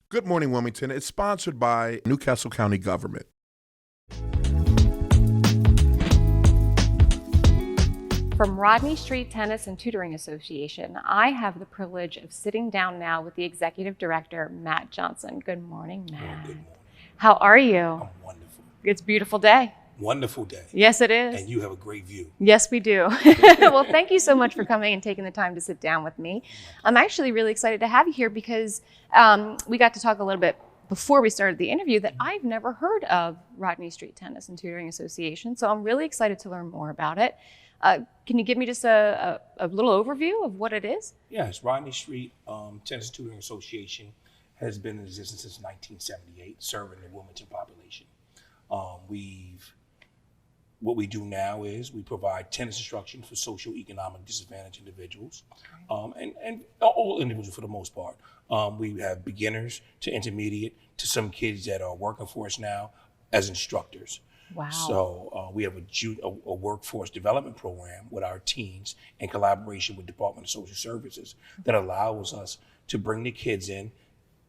Good morning, Wilmington. It's sponsored by Newcastle County Government. From Rodney Street Tennis and Tutoring Association, I have the privilege of sitting down now with the Executive Director, Matt Johnson. Good morning, Matt. Good morning. How are you? I'm wonderful. It's a beautiful day. Wonderful day. Yes, it is. And you have a great view. Yes, we do. Well, thank you so much for coming and taking the time to sit down with me. I'm actually really excited to have you here because we got to talk a little bit before we started the interview that I've never heard of Rodney Street Tennis and Tutoring Association. So I'm really excited to learn more about it. Can you give me just a little overview of what it is? Yes, Rodney Street Tennis Tutoring Association has been in existence since 1978, serving the Wilmington population. What we do now is we provide tennis instruction for socioeconomic disadvantaged individuals, and all individuals for the most part. We have beginners to intermediate to some kids that are working for us now as instructors. Wow. So we have a workforce development program with our teens in collaboration with Department of Social Services that allows us to bring the kids in.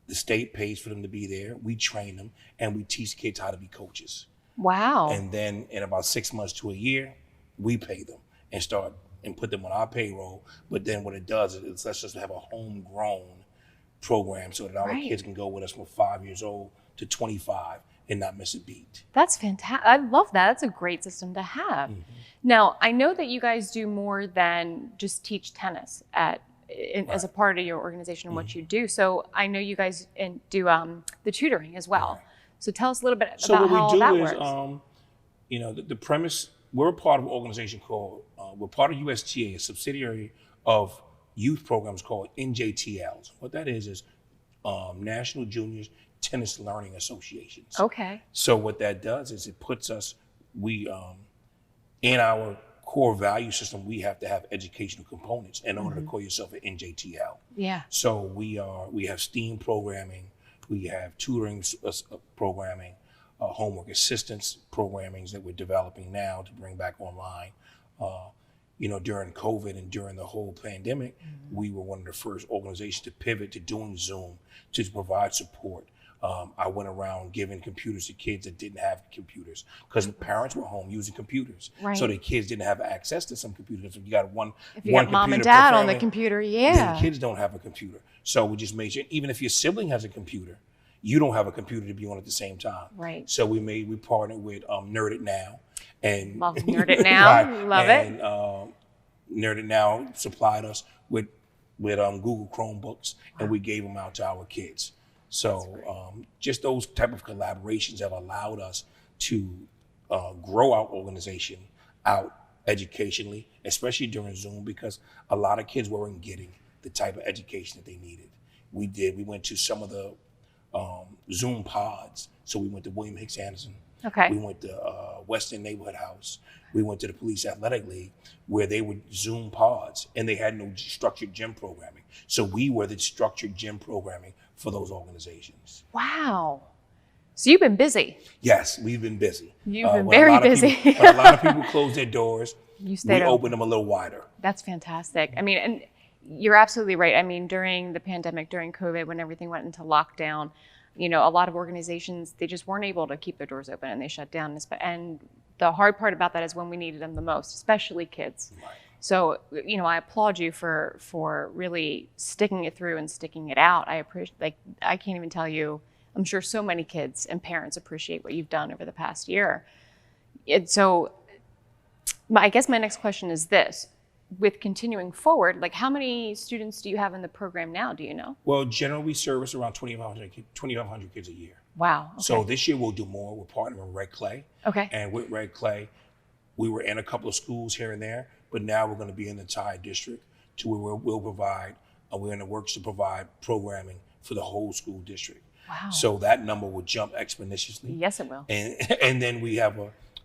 The state pays for them to be there. We train them and we teach kids how to be coaches. Wow. And then in about 6 months to a year, we pay them and put them on our payroll. But then what it does is it lets us have a homegrown program so that our kids can go with us from 5 years old to 25 and not miss a beat. That's fantastic. I love that. That's a great system to have. Mm-hmm. Now, I know that you guys do more than just teach tennis as a part of your organization and what you do. So I know you guys do the tutoring as well. Right. So tell us a little bit about how all that works. So what we do is, the premise, we're a part of an organization called, we're part of USTA, a subsidiary of youth programs called NJTLs. What that is National Juniors Tennis Learning Associations. Okay. So what that does is it puts us, in our core value system, we have to have educational components in order to call yourself an NJTL. Yeah. So we have STEAM programming, we have tutoring programming, homework assistance programming that we're developing now to bring back online. During COVID and during the whole pandemic, we were one of the first organizations to pivot to doing Zoom to provide support. I went around giving computers to kids that didn't have computers because the parents were home using computers. Right. So the kids didn't have access to some computers. If you got one mom and dad on the computer, then the kids don't have a computer. So we just made sure, even if your sibling has a computer, you don't have a computer to be on at the same time. Right. So we partnered with Nerd It Now. And love Nerd It Now. Love it. Nerd It Now supplied us with Google Chromebooks, and we gave them out to our kids. So just those type of collaborations have allowed us to grow our organization out educationally, especially during Zoom, because a lot of kids weren't getting the type of education that they needed. We went to some of the Zoom pods. So we went to William Hicks Anderson. Okay. We went to Western Neighborhood House. We went to the Police Athletic League where they would Zoom pods and they had no structured gym programming. So we were the structured gym programming for those organizations. Wow. So you've been busy. Yes, we've been busy. You've been very busy. When a lot of people closed their doors, we opened them a little wider. That's fantastic. I mean, and you're absolutely right. I mean, during the pandemic, during COVID, when everything went into lockdown, a lot of organizations, they just weren't able to keep their doors open and they shut down. And the hard part about that is when we needed them the most, especially kids. Right. So, I applaud you for really sticking it through and sticking it out. I appreciate, I can't even tell you, I'm sure so many kids and parents appreciate what you've done over the past year. And so I guess my next question is this. With continuing forward, how many students do you have in the program now? Do you know? Well, generally we service around 2,500 kids a year. Wow. Okay. So this year we'll do more. We're partnering with Red Clay. Okay. And with Red Clay, we were in a couple of schools here and there, but now we're going to be in the entire district to where we'll provide, we're in the works to provide programming for the whole school district. Wow. So that number will jump exponentially. Yes, it will. And then we have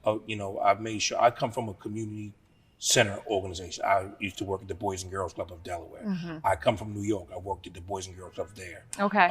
I've made sure, I come from a community center organization. I used to work at the Boys and Girls Club of Delaware. Mm-hmm. I come from New York. I worked at the Boys and Girls Club there. Okay.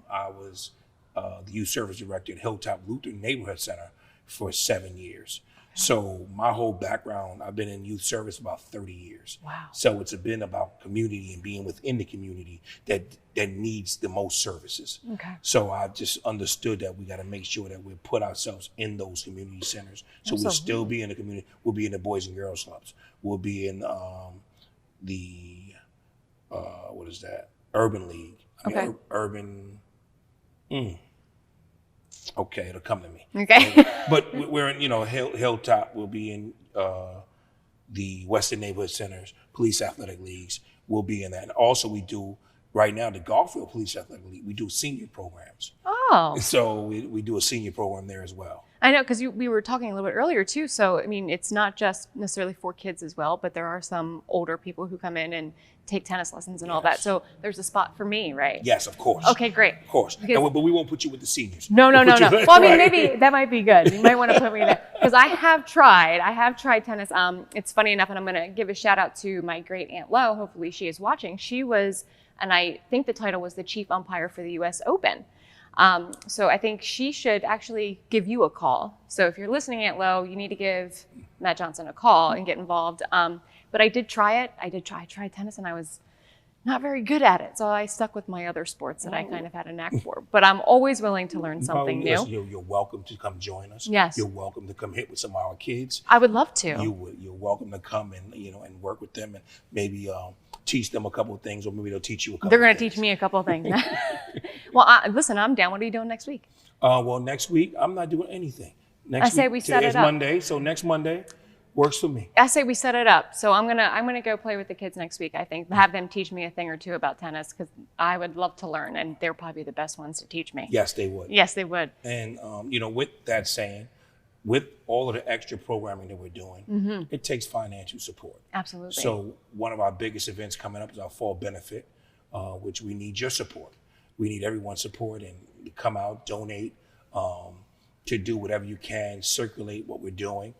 I was the youth service director at Hilltop Lutheran Neighborhood Center for 7 years. So my whole background, I've been in youth service about 30 years. Wow. So it's been about community and being within the community that needs the most services. Okay. So I've just understood that we got to make sure that we put ourselves in those community centers. So we'll still be in the community. We'll be in the Boys and Girls Clubs. We'll be in what is that? Urban League. Urban. Okay, it'll come to me. Okay. But we're in, Hilltop. We'll be in the Western Neighborhood Centers, Police Athletic Leagues. We'll be in that. And also we do, right now, the Garfield Police Athletic League, we do senior programs. Oh. So we do a senior program there as well. I know, because we were talking a little bit earlier too. So, I mean, it's not just necessarily for kids as well, but there are some older people who come in and take tennis lessons and all that. So there's a spot for me, right? Yes, of course. Okay, great. Of course. But we won't put you with the seniors. No. We'll Well, I mean, maybe that might be good. You might want to put me there. Because I have tried tennis. It's funny enough, and I'm going to give a shout out to my great Aunt Lo. Hopefully she is watching. She was, and I think the title was the chief umpire for the U.S. Open. So I think she should actually give you a call. So if you're listening, Aunt Lo, you need to give Matt Johnson a call and get involved. But I did try it. I tried tennis, and I was not very good at it. So I stuck with my other sports that I kind of had a knack for. But I'm always willing to learn something new. You're welcome to come join us. Yes. You're welcome to come hit with some of our kids. I would love to. You're welcome to come and and work with them and maybe teach them a couple of things, or maybe they'll teach you a couple. They're going to teach me a couple of things. Well, listen, I'm down. What are you doing next week? Well, next week I'm not doing anything. Next I say week, we set it it's up. Monday, so next Monday works for me. I say we set it up. So I'm gonna go play with the kids next week. I think have them teach me a thing or two about tennis, because I would love to learn, and they're probably the best ones to teach me. Yes, they would. Yes, they would. And with that saying, with all of the extra programming that we're doing, it takes financial support. Absolutely. So one of our biggest events coming up is our fall benefit, which we need your support. We need everyone's support, and come out, donate, to do whatever you can, circulate what we're doing.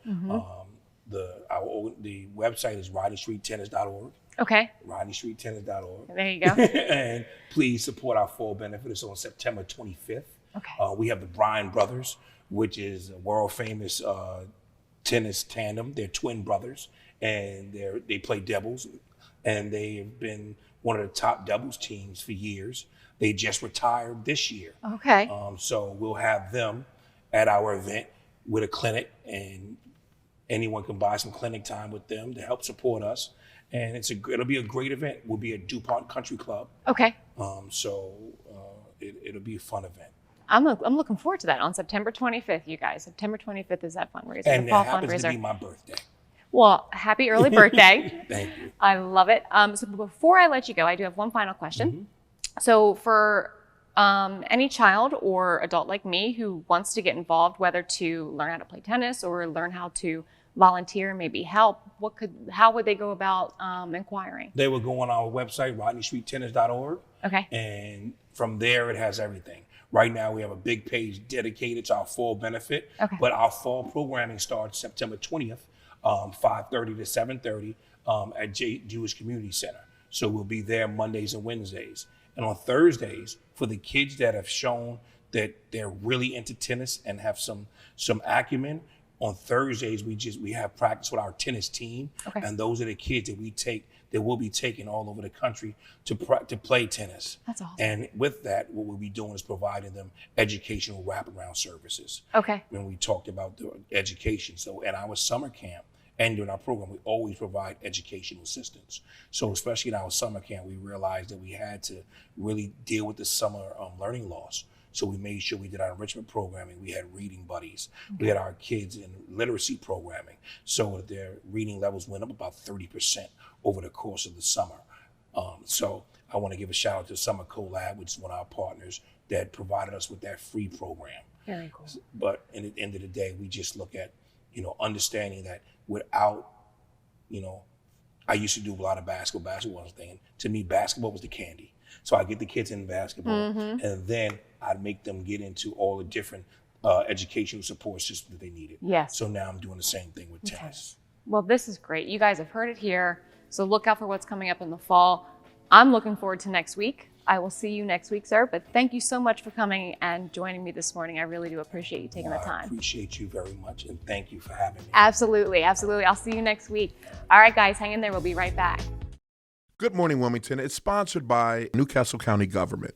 The website is RodneyStreetTennis.org. Okay. RodneyStreetTennis.org. There you go. And please support our fall benefit. It's on September 25th. Okay. We have the Bryan brothers, which is a world famous tennis tandem. They're twin brothers, and they play doubles, and they've been one of the top doubles teams for years. They just retired this year. Okay. So we'll have them at our event with a clinic, and anyone can buy some clinic time with them to help support us. And it'll be a great event. We'll be at DuPont Country Club. Okay. So it'll be a fun event. I'm looking forward to that on September 25th, you guys. September 25th is that fundraiser, And the it fall happens fundraiser. to be my birthday. Well, happy early birthday. Thank you. I love it. So before I let you go, I do have one final question. So for any child or adult like me who wants to get involved, whether to learn how to play tennis or learn how to volunteer, maybe help, how would they go about inquiring? They will go on our website, RodneyStreetTennis.org. Okay. And from there, it has everything. Right now, we have a big page dedicated to our fall benefit. Okay. But our fall programming starts September 20th, 5:30 to 7:30 at Jewish Community Center. So we'll be there Mondays and Wednesdays. And on Thursdays, for the kids that have shown that they're really into tennis and have some acumen, on Thursdays we have practice with our tennis team. Okay. And those are the kids that we'll be taking all over the country to play tennis. That's awesome. And with that, what we'll be doing is providing them educational wraparound services. Okay. When we talked about the education. So at our summer camp and during our program, we always provide educational assistance. So especially in our summer camp, we realized that we had to really deal with the summer learning loss. So we made sure we did our enrichment programming. We had reading buddies. We had our kids in literacy programming, so that their reading levels went up about 30% over the course of the summer. So I want to give a shout out to Summer Collab, which is one of our partners that provided us with that free program. Very cool. But at the end of the day, we just look at, understanding that without, I used to do a lot of basketball. Basketball was the thing. To me, basketball was the candy. So I get the kids in basketball, and then I'd make them get into all the different educational support systems that they needed. Yes. So now I'm doing the same thing with tennis. Well, this is great. You guys have heard it here. So look out for what's coming up in the fall. I'm looking forward to next week. I will see you next week, sir. But thank you so much for coming and joining me this morning. I really do appreciate you taking the I time. appreciate you very much, and thank you for having me. Absolutely, absolutely. I'll see you next week. All right, guys, hang in there. We'll be right back. Good Morning Wilmington is sponsored by Newcastle County Government.